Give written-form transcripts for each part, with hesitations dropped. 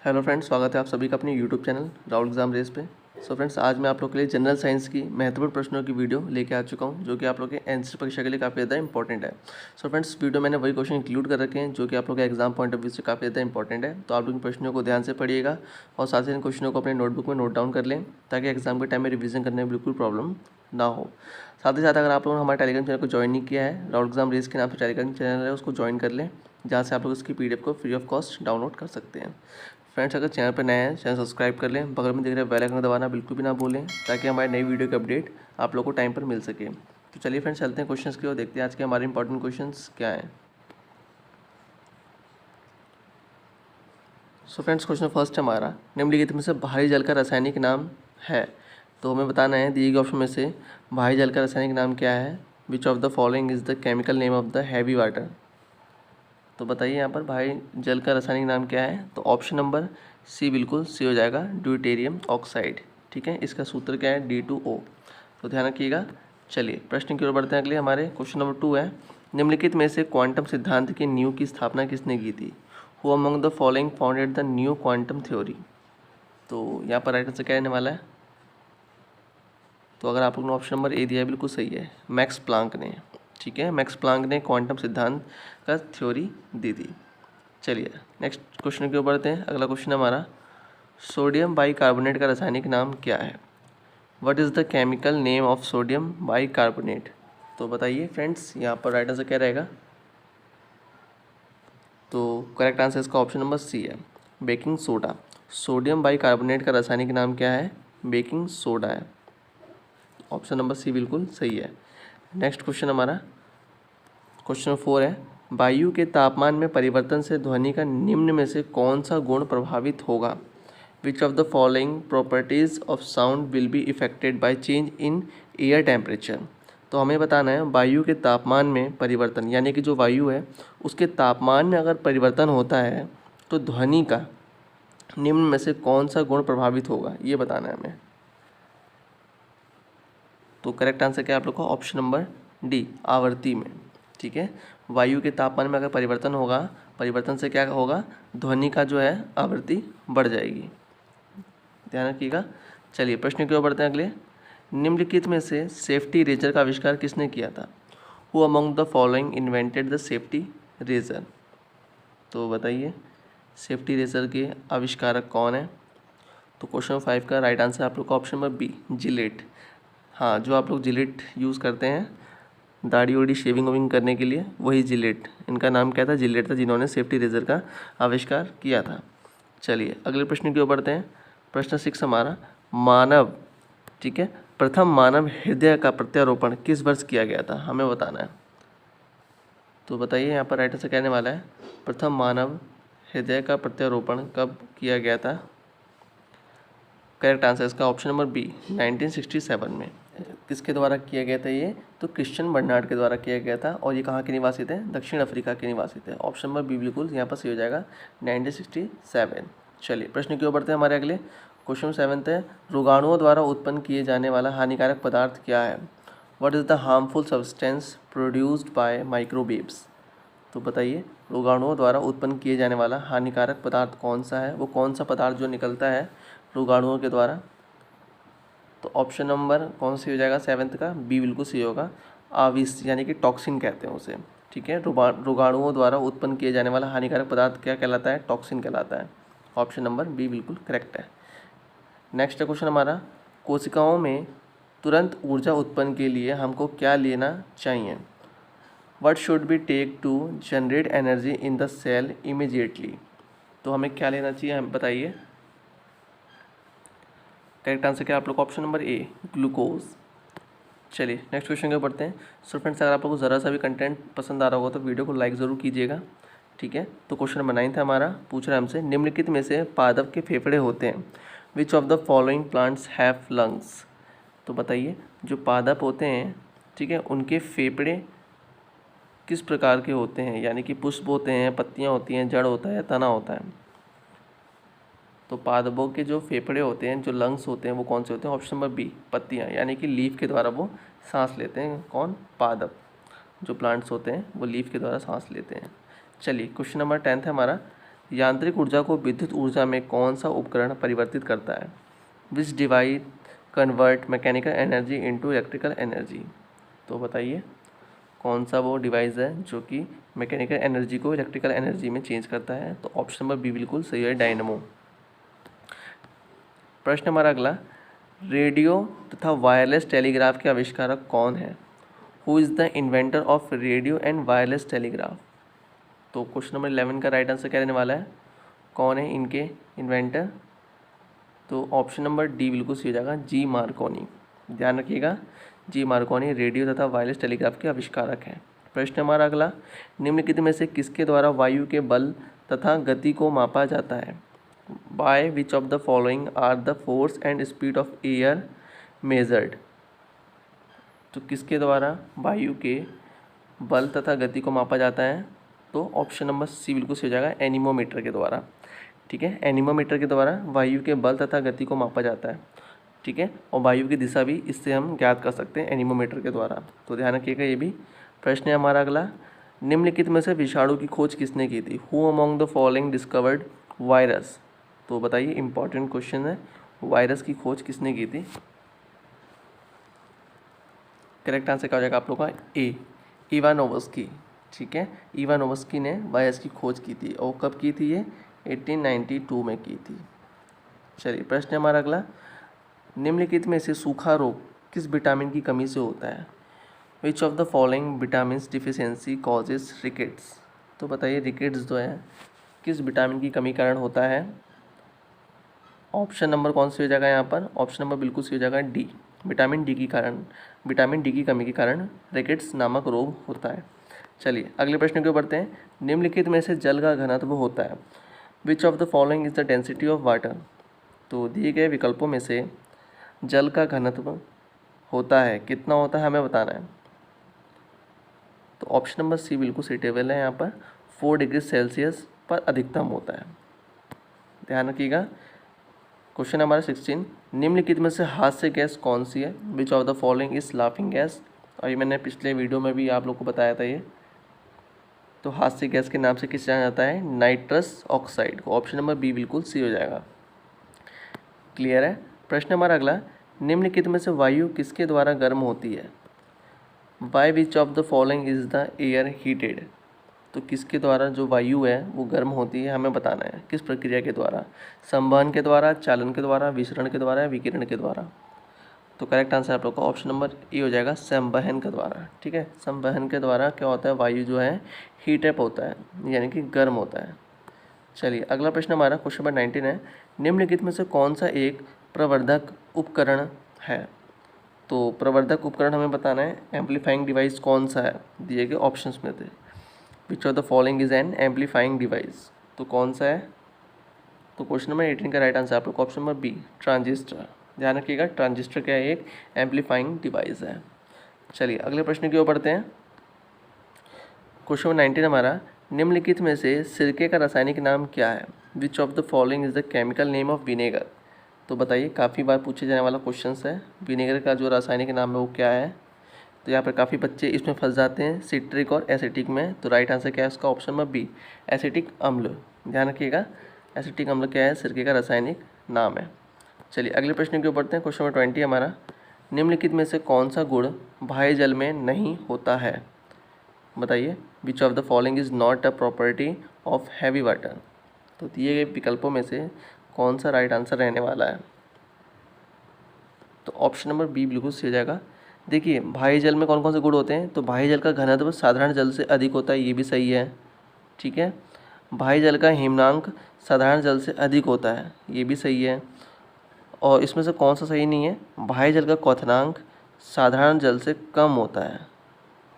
Hello friends, स्वागत है आप सभी का अपने YouTube channel Rahul exam race पे। फ्रेंड्स, आज मैं आप लोग के लिए जनरल साइंस की महत्वपूर्ण प्रश्नों की वीडियो लेके आ चुका हूं, जो कि आप लोग के एनसीआर परीक्षा के लिए काफ़ी ज़्यादा इंपॉर्टेंट है। फ्रेंड्स, वीडियो मैंने वही क्वेश्चन इंक्लूड कर रखे हैं जो कि आप लोग के एग्जाम पॉइंट ऑफ व्यू से काफ़ी ज़्यादा इंपॉर्टेंट है। तो आप लोग इन प्रश्नों को ध्यान से पढ़िएगा और साथ ही इन क्वेश्चनों को अपने नोटबुक में नोट डाउन कर लें, ताकि एग्जाम के टाइम में रिविजन करने में बिल्कुल प्रॉब्लम ना हो। साथ ही साथ अगर आप लोगों ने हमारे टेलीग्राम चैनल को ज्वाइन नहीं किया है, राहुल एग्जाम रेस के नाम से टेलीग्राम चैनल है, उसको ज्वाइन कर लें, जहाँ से आप लोग इसकी PDF को फ्री ऑफ कॉस्ट डाउनलोड कर सकते हैं। फ्रेंड्स, अगर चैनल पर नए हैं, चैनल सब्सक्राइब कर लें, बगल में दिख रहे बेल आइकन दबाना बिल्कुल भी ना भूलें, ताकि हमारी नई वीडियो की अपडेट आप लोग को टाइम पर मिल सके। तो चलिए फ्रेंड्स, चलते हैं क्वेश्चंस की ओर, देखते हैं आज के हमारे इंपॉर्टेंट क्वेश्चंस क्या हैं। फ्रेंड्स, क्वेश्चन फर्स्ट हमारा, निम्नलिखित में से भारी जल का रासायनिक नाम है। तो हमें बताना है दिए गए ऑप्शन में से भारी जल का रासायनिक नाम क्या है। विच of the following is the chemical name of the heavy water. तो बताइए यहाँ पर भारी जल का रासायनिक नाम क्या है। तो ऑप्शन नंबर सी बिल्कुल सी हो जाएगा, ड्यूटेरियम ऑक्साइड। ठीक है, इसका सूत्र क्या है, D2O। तो ध्यान रखिएगा। चलिए प्रश्न की ओर बढ़ते हैं। अगले हमारे क्वेश्चन नंबर 2 है, निम्नलिखित में से क्वांटम सिद्धांत की नींव की स्थापना किसने की थी। Who among the following founded the new quantum theory. तो यहाँ पर राइट आंसर क्या रहने वाला है। तो अगर आप लोगों ने ऑप्शन नंबर ए दिया है, बिल्कुल सही है, मैक्स प्लांक ने। ठीक है, मैक्स प्लांक ने क्वांटम सिद्धांत का थ्योरी दी थी। चलिए नेक्स्ट क्वेश्चन की ओर बढ़ते हैं। अगला क्वेश्चन हमारा, सोडियम बाइकार्बोनेट का रासायनिक नाम क्या है। What is the chemical name of sodium bicarbonate. तो बताइए फ्रेंड्स, यहाँ पर राइट आंसर क्या रहेगा। तो करेक्ट आंसर इसका ऑप्शन नंबर सी है, बेकिंग सोडा। सोडियम बाइकार्बोनेट का रासायनिक नाम क्या है, बेकिंग सोडा है। ऑप्शन नंबर सी बिल्कुल सही है। नेक्स्ट क्वेश्चन हमारा क्वेश्चन 4 है, वायु के तापमान में परिवर्तन से ध्वनि का निम्न में से कौन सा गुण प्रभावित होगा। विच of the following properties of sound will be affected by change in air temperature. तो हमें बताना है वायु के तापमान में परिवर्तन, यानी कि जो वायु है उसके तापमान में अगर परिवर्तन होता है तो ध्वनि का निम्न में से कौन सा गुण प्रभावित होगा, ये बताना है हमें। तो करेक्ट आंसर क्या है आप लोग का, ऑप्शन नंबर डी, आवृत्ति में। ठीक है, वायु के तापमान में अगर परिवर्तन होगा, परिवर्तन से क्या होगा, ध्वनि का जो है आवृत्ति बढ़ जाएगी। ध्यान रखिएगा। चलिए प्रश्न की ओर बढ़ते हैं। अगले, निम्नलिखित में से सेफ्टी रेजर का आविष्कार किसने किया था। Who among the following invented the safety razor. तो बताइए सेफ्टी रेजर के आविष्कारक कौन है। तो क्वेश्चन 5 का राइट आंसर आप लोग का ऑप्शन नंबर बी, जिलेट। हाँ, जो आप लोग जिलेट यूज़ करते हैं दाढ़ी उड़ी शेविंग वेविंग करने के लिए, वही जिलेट, इनका नाम क्या था, जिलेट था, जिन्होंने सेफ्टी रेजर का आविष्कार किया था। चलिए अगले प्रश्न की ओर बढ़ते हैं। प्रश्न 6 हमारा, मानव, ठीक है, प्रथम मानव हृदय का प्रत्यारोपण किस वर्ष किया गया था, हमें बताना है। तो बताइए यहाँ पर राइट आंसर कहने वाला है, प्रथम मानव हृदय का प्रत्यारोपण कब किया गया था। करेक्ट आंसर इसका ऑप्शन नंबर बी, 1967 में। किसके द्वारा किया गया था ये, तो क्रिश्चियन बर्नार्ड के द्वारा किया गया था, और ये कहाँ के निवासी थे, दक्षिण अफ्रीका के निवासी थे। ऑप्शन नंबर बी बिल्कुल यहाँ पर सही हो जाएगा, 1967। चलिए प्रश्न की ओर बढ़ते हैं हमारे अगले। क्वेश्चन 7 है, रोगाणुओं द्वारा उत्पन्न किए जाने वाला हानिकारक पदार्थ क्या है। What is the harmful substance produced by microwaves. तो बताइए रोगाणुओं द्वारा उत्पन्न किए जाने वाला हानिकारक पदार्थ कौन सा है, वो कौन सा पदार्थ जो निकलता है रोगाणुओं के द्वारा। तो ऑप्शन नंबर कौन सी हो जाएगा 7 का, बी बिल्कुल सही होगा, आविस, यानी कि टॉक्सिन कहते हैं उसे। ठीक है, रोगाणुओं द्वारा उत्पन्न किए जाने वाला हानिकारक पदार्थ क्या कहलाता है, टॉक्सिन कहलाता है। ऑप्शन नंबर बी बिल्कुल करेक्ट है। नेक्स्ट क्वेश्चन हमारा, कोशिकाओं में तुरंत ऊर्जा उत्पन्न के लिए हमको क्या लेना चाहिए। What should be take to generate energy in the cell immediately. तो हमें क्या लेना चाहिए, हम बताइए। करेक्ट आंसर क्या है आप लोग का, ऑप्शन नंबर ए, ग्लूकोज। चलिए नेक्स्ट क्वेश्चन के बढ़ते हैं। सो फ्रेंड्स, अगर आप लोगों को ज़रा सा भी कंटेंट पसंद आ रहा होगा तो वीडियो को लाइक ज़रूर कीजिएगा। ठीक है, तो क्वेश्चन नंबर 9 था हमारा, पूछ रहा है हमसे, निम्नलिखित में से पादप के फेफड़े होते हैं। विच of the following plants have lungs. तो बताइए जो पादप होते हैं, ठीक है, उनके फेफड़े किस प्रकार के होते हैं, यानी कि पुष्प होते हैं, पत्तियाँ होती हैं, जड़ होता है, तना होता है। तो पादपों के जो फेफड़े होते हैं, जो लंग्स होते हैं, वो कौन से होते हैं। ऑप्शन नंबर बी, पत्तियाँ, यानी कि लीफ के द्वारा वो सांस लेते हैं। कौन, पादप, जो प्लांट्स होते हैं वो लीफ के द्वारा सांस लेते हैं। चलिए क्वेश्चन नंबर 10 है हमारा, यांत्रिक ऊर्जा को विद्युत ऊर्जा में कौन सा उपकरण परिवर्तित करता है? विच device convert mechanical energy into electrical energy? तो बताइए कौन सा वो डिवाइस है जो कि मैकेनिकल एनर्जी को इलेक्ट्रिकल एनर्जी में चेंज करता है? तो ऑप्शन नंबर बी बिल्कुल सही है, डायनेमो। प्रश्न हमारा अगला, रेडियो तथा वायरलेस टेलीग्राफ के आविष्कारक कौन है? Who is the inventor of radio and wireless telegraph? तो क्वेश्चन नंबर 11 का राइट आंसर क्या रहने वाला है? कौन है इनके इन्वेंटर? तो ऑप्शन नंबर डी बिल्कुल सही हो जाएगा, जी मार्कोनी। ध्यान रखिएगा, जी मार्कोनी रेडियो तथा वायरलेस टेलीग्राफ के आविष्कारक हैं। प्रश्न हमारा अगला, निम्नलिखित में से किसके द्वारा वायु के बल तथा गति को मापा जाता है? By which of the following are the force and speed of air measured? तो किसके द्वारा वायु के बल तथा गति को मापा जाता है? तो ऑप्शन नंबर सी बिल्कुल सही हो जाएगा, एनीमोमीटर के द्वारा। ठीक है, एनीमोमीटर के द्वारा वायु के बल तथा गति को मापा जाता है। ठीक है, और वायु की दिशा भी इससे हम ज्ञात कर सकते हैं एनीमोमीटर के द्वारा, तो ध्यान रखिएगा ये भी। प्रश्न है हमारा अगला, निम्नलिखित में से विषाणु की खोज किसने की थी? Who among the following discovered virus? तो बताइए, इंपॉर्टेंट क्वेश्चन है, वायरस की खोज किसने की थी? करेक्ट आंसर क्या हो जाएगा आप लोग का? ए, इवानोवस्की। ठीक है, इवानोवस्की ने वायरस की खोज की थी, और कब की थी ये? 1892 में की थी। चलिए, प्रश्न हमारा अगला, निम्नलिखित में से सूखा रोग किस विटामिन की कमी से होता है? विच of the following vitamin deficiency causes rickets? तो बताइए रिकेट्स जो है किस विटामिन की कमी कारण होता है? ऑप्शन नंबर कौन सी हो जाएगा यहाँ पर? ऑप्शन नंबर बिल्कुल सही हो जाएगा, डी, विटामिन डी की कारण, विटामिन डी की कमी के कारण रिकेट्स नामक रोग होता है। चलिए अगले प्रश्न को बढ़ते हैं, निम्नलिखित में से जल का घनत्व होता है? विच of the following is the density of water? तो दिए गए विकल्पों में से जल का घनत्व होता है, कितना होता है हमें बताना है। तो ऑप्शन नंबर सी बिल्कुल सूटेबल है, यहाँ पर 4 डिग्री सेल्सियस पर अधिकतम होता है। ध्यान रखिएगा। क्वेश्चन नंबर 16, निम्नलिखित में से हास्य गैस कौन सी है? विच of the following is laughing gas? और ये मैंने पिछले वीडियो में भी आप लोग को बताया था ये। तो हास्य गैस के नाम से किस जाना जाता है? Nitrous oxide. Option number B बिल्कुल सी हो जाएगा। क्लियर है। प्रश्न हमारा अगला, निम्नलिखित में से वायु किसके द्वारा गर्म होती है? By which of the following is the air heated? तो किसके द्वारा जो वायु है वो गर्म होती है हमें बताना है, किस प्रक्रिया के द्वारा? संवहन के द्वारा, चालन के द्वारा, विसरण के द्वारा या विकिरण के द्वारा? तो करेक्ट आंसर आप लोग का ऑप्शन नंबर ए हो जाएगा, संवहन के द्वारा। ठीक है, संवहन के द्वारा क्या होता है? वायु जो है हीट अप होता है, यानी कि गर्म होता है। चलिए अगला प्रश्न हमारा क्वेश्चन नंबर 19 है, निम्नलिखित में से कौन सा एक प्रवर्धक उपकरण है? तो प्रवर्धक उपकरण हमें बताना है, एम्पलीफाइंग डिवाइस कौन सा है दिए गए ऑप्शंस में थे? विच of the following is an amplifying device? तो कौन सा है? तो क्वेश्चन नंबर 18 का राइट आंसर आप लोग ऑप्शन नंबर बी, ट्रांजिस्टर। ध्यान रखिएगा, ट्रांजिस्टर क्या है? एक एम्पलीफाइंग डिवाइस है। चलिए अगले प्रश्न की ओर बढ़ते हैं। क्वेश्चन नंबर 19 हमारा, निम्नलिखित में से सिरके का रासायनिक नाम क्या है? विच of the following is the chemical name of vinegar? तो बताइए, काफ़ी बार पूछे जाने वाला क्वेश्चन है, विनेगर का जो रासायनिक नाम है वो क्या है? तो यहाँ पर काफ़ी बच्चे इसमें फंस जाते हैं, सिट्रिक और एसिटिक में। तो राइट आंसर क्या है उसका? ऑप्शन नंबर बी, एसिटिक अम्ल। ध्यान रखिएगा, एसिटिक अम्ल क्या है? सिरके का रासायनिक नाम है। चलिए अगले प्रश्न की ओर बढ़ते हैं। क्वेश्चन नंबर 20 हमारा, निम्नलिखित में से कौन सा गुण बाह्य जल में नहीं होता है? बताइए, विच of the following is not a property of heavy water? तो दिए गए विकल्पों में से कौन सा राइट आंसर रहने वाला है? तो ऑप्शन नंबर बी बिल्कुल सही हो जाएगा। देखिए, बाह्य जल में कौन कौन से गुण होते हैं? तो बाह्य जल का घनत्व साधारण जल से अधिक होता है, ये भी सही है। ठीक है, बाह्य जल का हिमनांक साधारण जल से अधिक होता है, ये भी सही है। और इसमें से कौन सा सही नहीं है? बाह्य जल का क्वथनांक साधारण जल से कम होता है,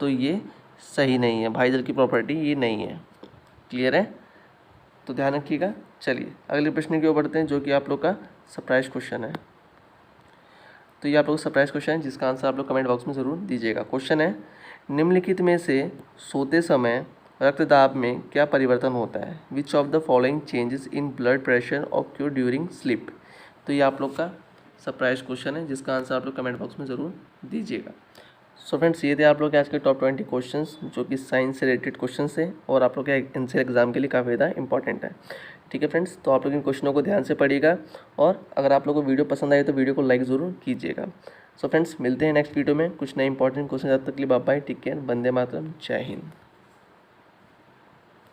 तो ये सही नहीं है, बाह्य जल की प्रॉपर्टी ये नहीं है। क्लियर है, तो ध्यान रखिएगा। चलिए अगले प्रश्न की ओर बढ़ते हैं, जो कि आप लोग का सरप्राइज क्वेश्चन है। तो ये आप लोग का सरप्राइज क्वेश्चन है, जिसका आंसर आप लोग कमेंट बॉक्स में ज़रूर दीजिएगा। क्वेश्चन है, निम्नलिखित में से सोते समय रक्तदाब में क्या परिवर्तन होता है? विच of the following changes in blood pressure occur during sleep? तो ये आप लोग का सरप्राइज क्वेश्चन है, जिसका आंसर आप लोग कमेंट बॉक्स में ज़रूर दीजिएगा। सो फ्रेंड्स, ये थे आप लोग के आज के टॉप 20 क्वेश्चंस जो कि साइंस से रिलेटेड क्वेश्चन है और आप लोग के इनसे एग्जाम के लिए काफ़ी ज़्यादा इंपॉर्टेंट है। ठीक है फ्रेंड्स, तो आप लोग इन क्वेश्चनों को ध्यान से पढ़िएगा और अगर आप लोगों को वीडियो पसंद आए तो वीडियो को लाइक ज़रूर कीजिएगा। सो फ्रेंड्स, मिलते हैं नेक्स्ट वीडियो में कुछ नए इंपॉर्टेंट क्वेश्चन। जब तक के लिए bye bye, take care, Vande Mataram, जय हिंद।